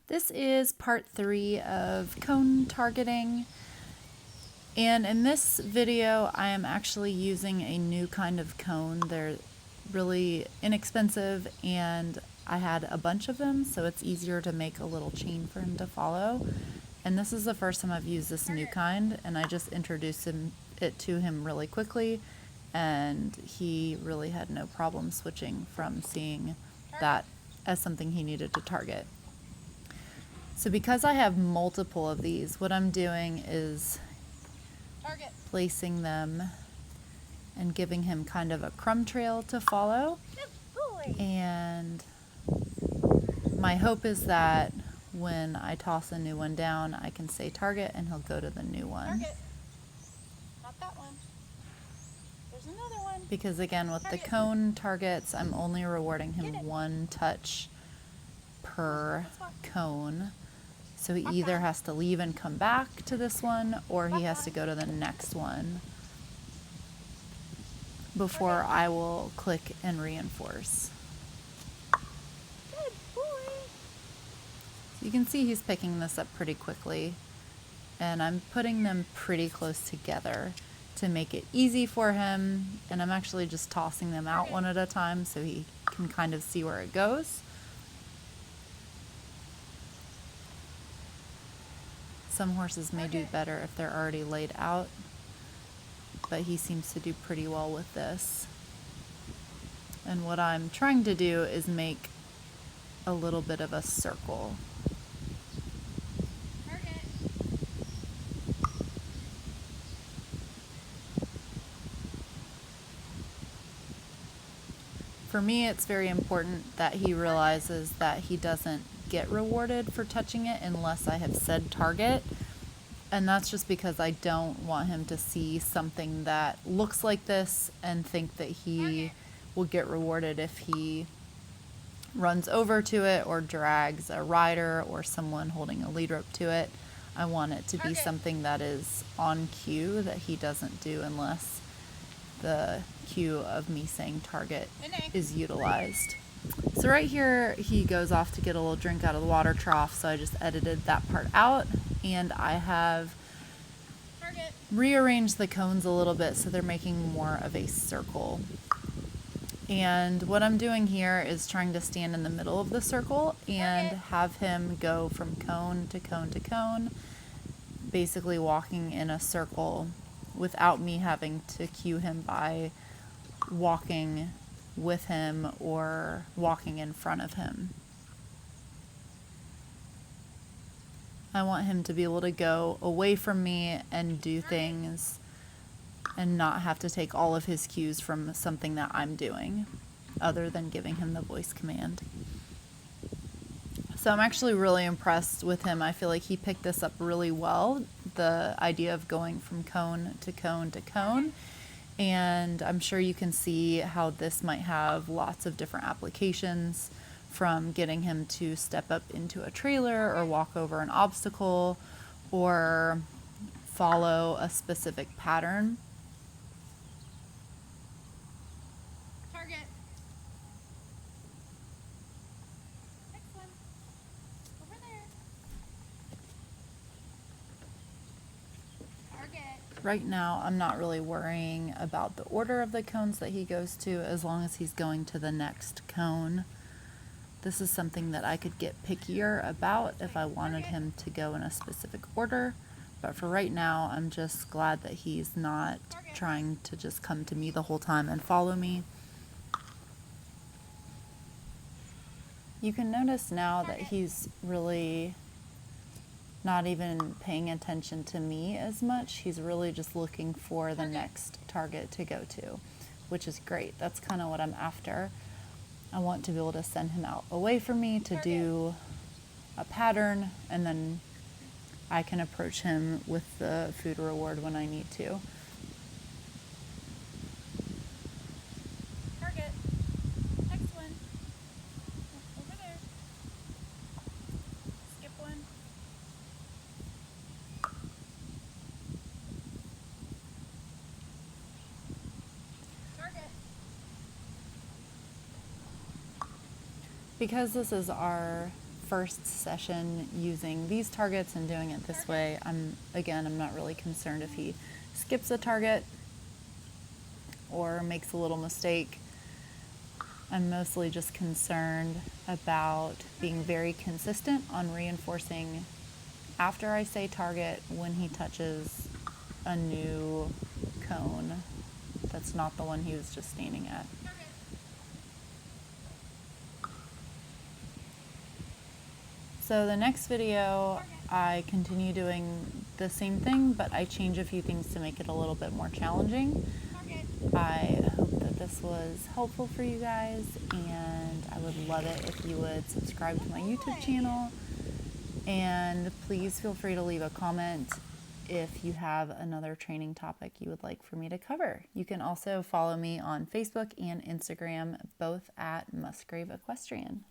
This is part 3 of cone targeting, and in this video I am actually using a new kind of cone. They're really inexpensive and I had a bunch of them, so it's easier to make a little chain for him to follow. And this is the first time I've used this new kind, and I just introduced it to him really quickly, and he really had no problem switching from seeing that as something he needed to target. So because I have multiple of these, what I'm doing is placing them and giving him kind of a crumb trail to follow. And my hope is that when I toss a new one down, I can say target and he'll go to the new one. Target. Not that one. There's another one. Because again, with the cone targets, I'm only rewarding him one touch per cone. So he either has to leave and come back to this one, or he has to go to the next one before I will click and reinforce. Good boy. So you can see he's picking this up pretty quickly, and I'm putting them pretty close together to make it easy for him, and I'm actually just tossing them out one at a time so he can kind of see where it goes. Some horses may do better if they're already laid out, but he seems to do pretty well with this. And what I'm trying to do is make a little bit of a circle. Target. For me, it's very important that he realizes that he doesn't get rewarded for touching it unless I have said target. And that's just because I don't want him to see something that looks like this and think that he will get rewarded if he runs over to it or drags a rider or someone holding a lead rope to it. I want it to be something that is on cue that he doesn't do unless the cue of me saying target is utilized. So right here he goes off to get a little drink out of the water trough, so I just edited that part out, and I have rearranged the cones a little bit so they're making more of a circle. And what I'm doing here is trying to stand in the middle of the circle and have him go from cone to cone to cone, basically walking in a circle without me having to cue him by walking with him or walking in front of him. I want him to be able to go away from me and do things and not have to take all of his cues from something that I'm doing other than giving him the voice command. So I'm actually really impressed with him. I feel like he picked this up really well, the idea of going from cone to cone to cone. And I'm sure you can see how this might have lots of different applications, from getting him to step up into a trailer or walk over an obstacle or follow a specific pattern. Target. Next one. Over there. Target. Right now, I'm not really worrying about the order of the cones that he goes to as long as he's going to the next cone. This is something that I could get pickier about if I wanted him to go in a specific order. But for right now, I'm just glad that he's not trying to just come to me the whole time and follow me. You can notice now that he's really not even paying attention to me as much. He's really just looking for the next target to go to, which is great. That's kind of what I'm after. I want to be able to send him out away from me to do a pattern, and then I can approach him with the food reward when I need to. Target. Next one. Over there. Skip one. Target. Because this is our first session using these targets and doing it this way. I'm not really concerned if he skips a target or makes a little mistake. I'm mostly just concerned about being very consistent on reinforcing after I say target when he touches a new cone that's not the one he was just standing at. So the next video, I continue doing the same thing, but I change a few things to make it a little bit more challenging. I hope that this was helpful for you guys, and I would love it if you would subscribe to my YouTube channel. And please feel free to leave a comment if you have another training topic you would like for me to cover. You can also follow me on Facebook and Instagram, both at Musgrave Equestrian.